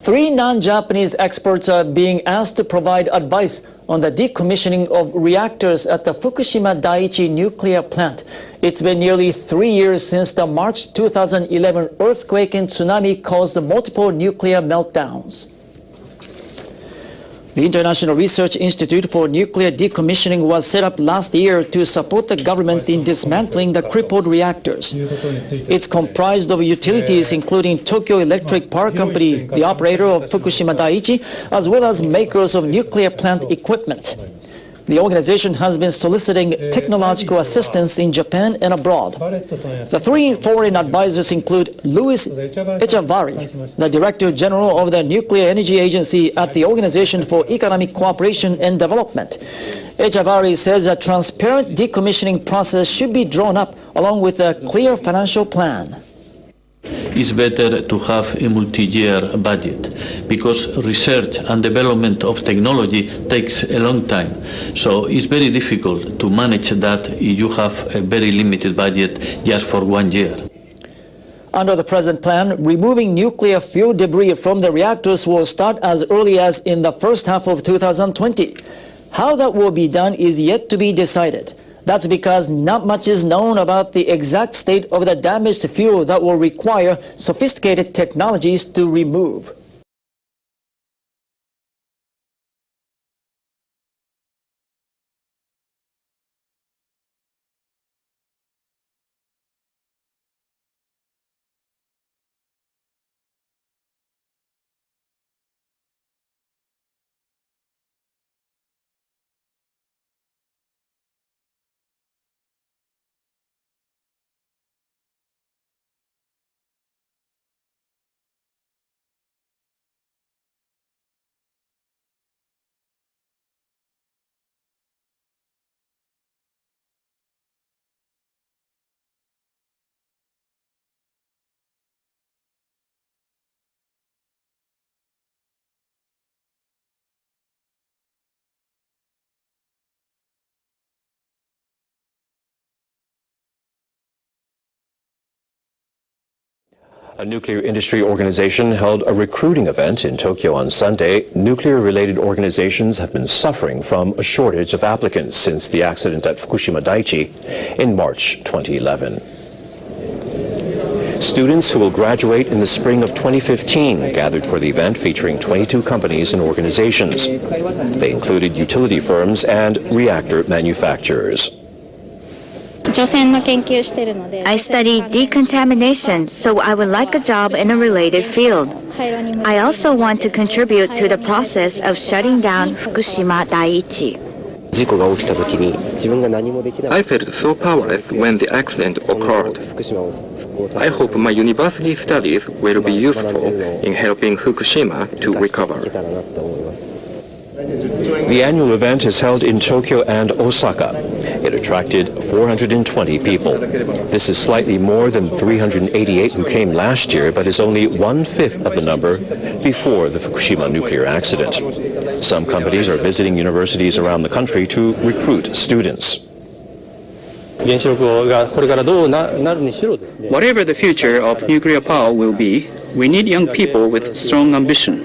3 non-Japanese experts are being asked to provide advice on the decommissioning of reactors at the Fukushima Daiichi nuclear plant. It's been nearly 3 years since the March 2011 earthquake and tsunami caused multiple nuclear meltdowns. The International Research Institute for Nuclear Decommissioning was set up last year to support the government in dismantling the crippled reactors. It's comprised of utilities including Tokyo Electric Power Company, the operator of Fukushima Daiichi, as well as makers of nuclear plant equipment. The organization has been soliciting technological assistance in Japan and abroad. The 3 foreign advisors include Louis Echavarri, the Director General of the Nuclear Energy Agency at the Organization for Economic Cooperation and Development. Echavarri says a transparent decommissioning process should be drawn up along with a clear financial plan. It's better to have a multi-year budget because research and development of technology takes a long time. So it's very difficult to manage that if you have a very limited budget just for 1 year. Under the present plan, removing nuclear fuel debris from the reactors will start as early as in the first half of 2020. How that will be done is yet to be decided. That's because not much is known about the exact state of the damaged fuel that will require sophisticated technologies to remove. A nuclear industry organization held a recruiting event in Tokyo on Sunday. Nuclear-related organizations have been suffering from a shortage of applicants since the accident at Fukushima Daiichi in March 2011. Students who will graduate in the spring of 2015 gathered for the event featuring 22 companies and organizations. They included utility firms and reactor manufacturers. I studied decontamination, so I would like a job in a related field. I also want to contribute to the process of shutting down Fukushima Daiichi. I felt so powerless when the accident occurred. I hope my university studies will be useful in helping Fukushima to recover. The annual event is held in Tokyo and Osaka. It attracted 420 people. This is slightly more than 388 who came last year, but is only 1/5 of the number before the Fukushima nuclear accident. Some companies are visiting universities around the country to recruit students. Whatever the future of nuclear power will be, we need young people with strong ambition.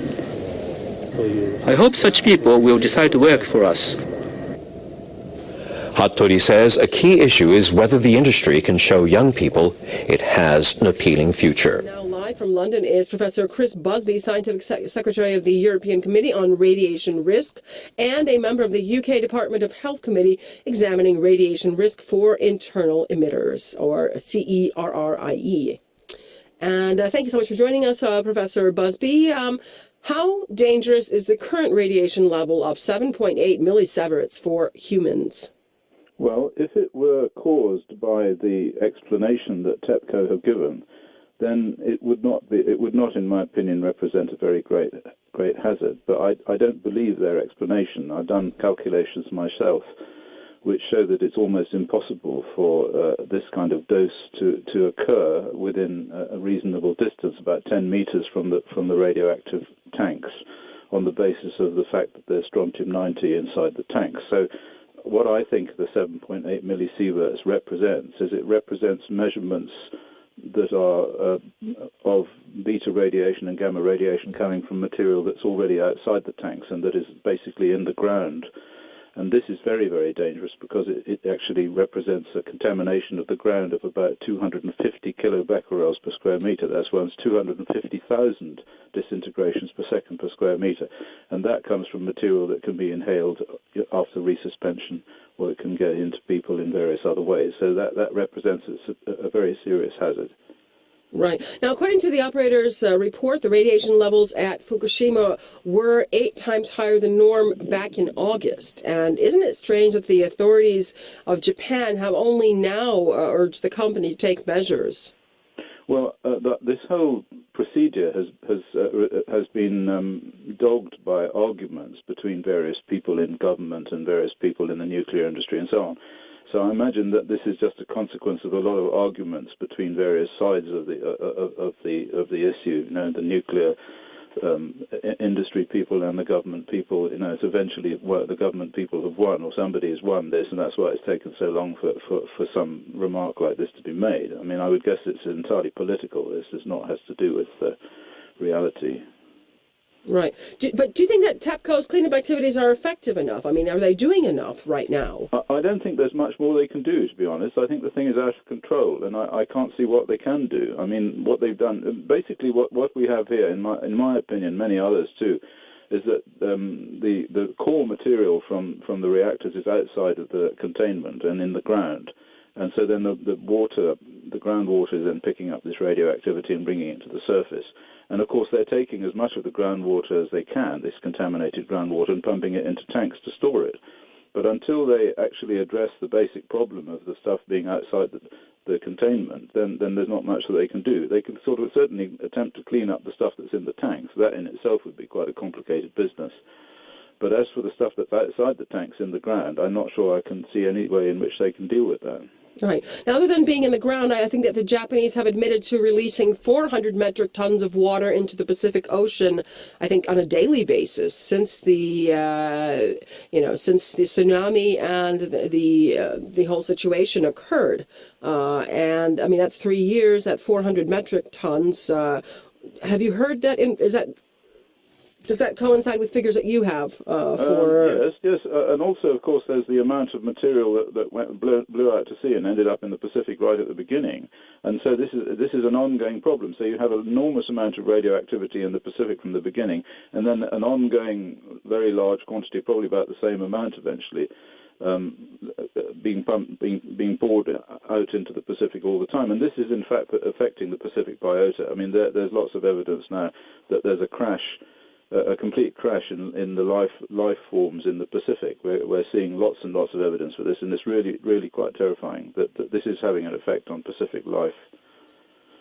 I hope such people will decide to work for us. Hattori says a key issue is whether the industry can show young people it has an appealing future. Now live from London is Professor Chris Busby, Scientific Secretary of the European Committee on Radiation Risk and a member of the UK Department of Health Committee examining radiation risk for internal emitters, or CERRIE. And thank you so much for joining us, Professor Busby. How dangerous is the current radiation level of 7.8 millisieverts for humans? Well, if it were caused by the explanation that TEPCO have given, then it would not, in my opinion, represent a very great hazard. But I don't believe their explanation. I've done calculations myself, which show that it's almost impossible for this kind of dose to occur within a reasonable distance, about 10 meters from the radioactive tanks, on the basis of the fact that there's strontium-90 inside the tanks. So what I think the 7.8 millisieverts represents is it represents measurements that are of beta radiation and gamma radiation coming from material that's already outside the tanks and that is basically in the ground. And this is very, very dangerous because it actually represents a contamination of the ground of about 250 kilobecquerels per square meter. That's one's 250,000 disintegrations per second per square meter. And that comes from material that can be inhaled after resuspension, or it can get into people in various other ways. So that represents a very serious hazard. Right. Now, according to the operator's report, the radiation levels at Fukushima were 8 times higher than norm back in August. And isn't it strange that the authorities of Japan have only now urged the company to take measures? Well, this whole procedure has been dogged by arguments between various people in government and various people in the nuclear industry and so on. So I imagine that this is just a consequence of a lot of arguments between various sides of the issue. You know, the nuclear industry people and the government people. You know, it's eventually the government people have won, or somebody has won this, and that's why it's taken so long for some remark like this to be made. I mean, I would guess it's entirely political. This has to do with reality. Right. But do you think that TEPCO's cleanup activities are effective enough? I mean, are they doing enough right now? I don't think there's much more they can do, to be honest. I think the thing is out of control, and I can't see what they can do. I mean, what they've done, basically what we have here, in my opinion, many others too, is that the core material from the reactors is outside of the containment and in the ground. And so then the groundwater is then picking up this radioactivity and bringing it to the surface. And of course, they're taking as much of the groundwater as they can, this contaminated groundwater, and pumping it into tanks to store it. But until they actually address the basic problem of the stuff being outside the containment, then there's not much that they can do. They can sort of certainly attempt to clean up the stuff that's in the tanks. That in itself would be quite a complicated business. But as for the stuff that's outside the tanks in the ground, I'm not sure I can see any way in which they can deal with that. Right. Now, other than being in the ground, I think that the Japanese have admitted to releasing 400 metric tons of water into the Pacific Ocean, I think, on a daily basis since the tsunami and the whole situation occurred. And I mean, that's 3 years at 400 metric tons. Have you heard that? Does that coincide with figures that you have for? Yes, and also, of course, there's the amount of material that blew out to sea and ended up in the Pacific right at the beginning, and so this is an ongoing problem. So you have an enormous amount of radioactivity in the Pacific from the beginning, and then an ongoing, very large quantity, probably about the same amount eventually, being poured out into the Pacific all the time. And this is in fact affecting the Pacific biota. I mean, there's lots of evidence now that there's a crash. A complete crash in the life forms in the Pacific. We're seeing lots and lots of evidence for this, and it's really, really quite terrifying that this is having an effect on Pacific life.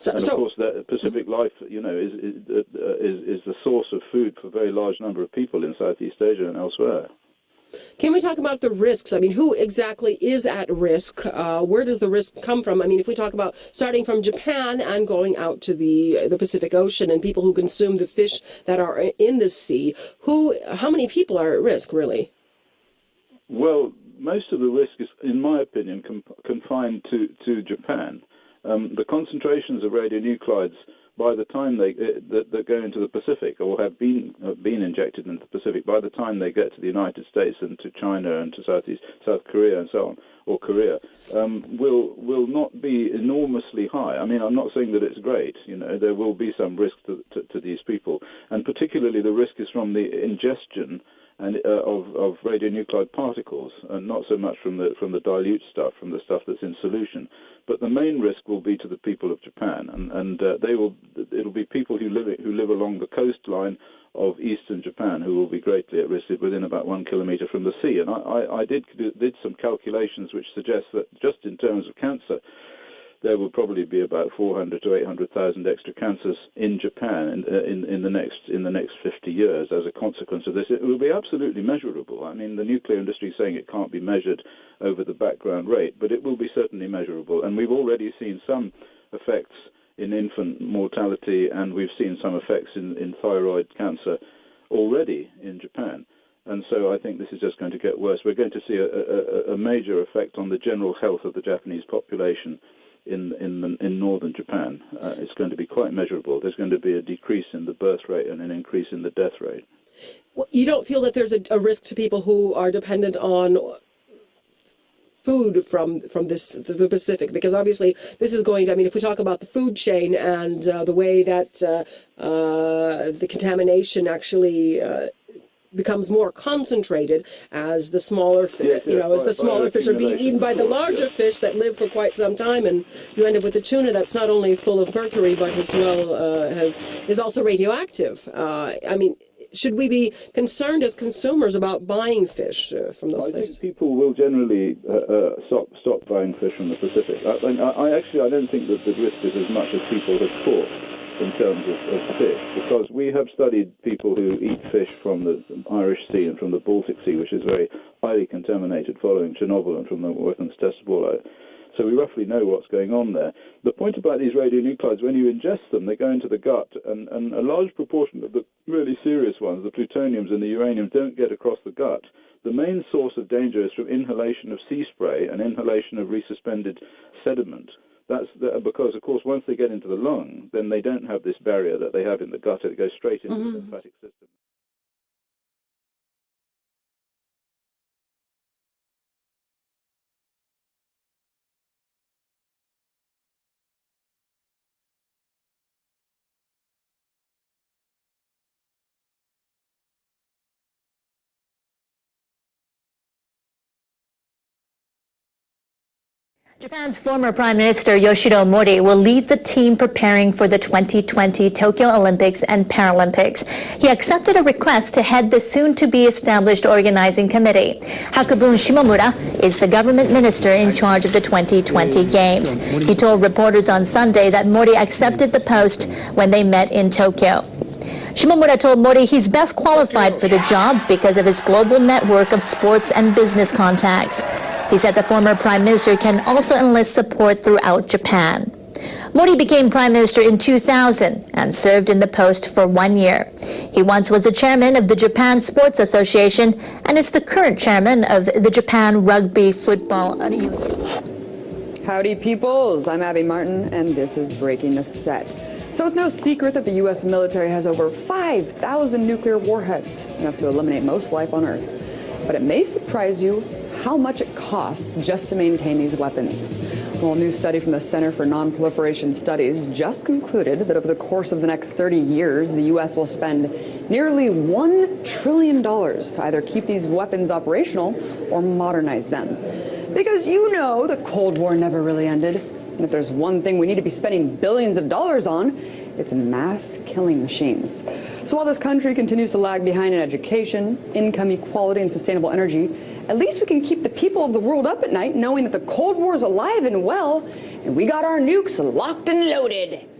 And of course, that Pacific life, you know, is the source of food for a very large number of people in Southeast Asia and elsewhere. Can we talk about the risks? I mean, who exactly is at risk? Where does the risk come from? I mean, if we talk about starting from Japan and going out to the Pacific Ocean and people who consume the fish that are in the sea, how many people are at risk, really? Well, most of the risk is, in my opinion, confined to Japan. The concentrations of radionuclides by the time that go into the Pacific or have been injected into the Pacific, by the time they get to the United States and to China and to South Korea and so on, or Korea, will not be enormously high. I mean, I'm not saying that it's great. You know, there will be some risk to these people, and particularly the risk is from the ingestion and of radionuclide particles, and not so much from the dilute stuff, from the stuff that's in solution. But the main risk will be to the people of Japan, and it'll be people who live along the coastline of eastern Japan who will be greatly at risk within about 1 kilometer from the sea. And I did some calculations which suggest that just in terms of cancer, there will probably be about 400 to 800,000 extra cancers in Japan in the next 50 years as a consequence of this. It will be absolutely measurable. I mean, the nuclear industry is saying it can't be measured over the background rate, but it will be certainly measurable. And we've already seen some effects in infant mortality, and we've seen some effects in thyroid cancer already in Japan. And so I think this is just going to get worse. We're going to see a major effect on the general health of the Japanese population in northern Japan. It's going to be quite measurable. There's going to be a decrease in the birth rate and an increase in the death rate. Well, you don't feel that there's a risk to people who are dependent on food from the Pacific, because obviously this is going to, I mean, if we talk about the food chain and the way that the contamination actually becomes more concentrated as the smaller, fish are being eaten by the larger fish that live for quite some time, and you end up with a tuna that's not only full of mercury but as well is also radioactive. I mean, should we be concerned as consumers about buying fish from those places? I think people will generally stop buying fish from the Pacific. I don't think that the risk is as much as people have thought in terms of fish, because we have studied people who eat fish from the Irish Sea and from the Baltic Sea, which is very highly contaminated following Chernobyl and from the weapons test ball. So we roughly know what's going on there. The point about these radionuclides, when you ingest them, they go into the gut, and a large proportion of the really serious ones, the plutoniums and the uranium, don't get across the gut. The main source of danger is from inhalation of sea spray and inhalation of resuspended sediment. That's because, of course, once they get into the lung, then they don't have this barrier that they have in the gut. It goes straight into the lymphatic system. Japan's former Prime Minister Yoshiro Mori will lead the team preparing for the 2020 Tokyo Olympics and Paralympics. He accepted a request to head the soon-to-be-established organizing committee. Hakubun Shimomura is the government minister in charge of the 2020 Games. He told reporters on Sunday that Mori accepted the post when they met in Tokyo. Shimomura told Mori he's best qualified for the job because of his global network of sports and business contacts. He said the former prime minister can also enlist support throughout Japan. Mori became prime minister in 2000 and served in the post for 1 year. He once was the chairman of the Japan Sports Association and is the current chairman of the Japan Rugby Football Union. Howdy, peoples. I'm Abby Martin, and this is Breaking the Set. So it's no secret that the U.S. military has over 5,000 nuclear warheads, enough to eliminate most life on Earth. But it may surprise you how much it costs just to maintain these weapons. Well, a new study from the Center for Non-Proliferation Studies just concluded that over the course of the next 30 years, the U.S. will spend nearly $1 trillion to either keep these weapons operational or modernize them. Because you know the Cold War never really ended. And if there's one thing we need to be spending billions of dollars on, it's mass killing machines. So while this country continues to lag behind in education, income equality, and sustainable energy, at least we can keep the people of the world up at night knowing that the Cold War is alive and well, and we got our nukes locked and loaded.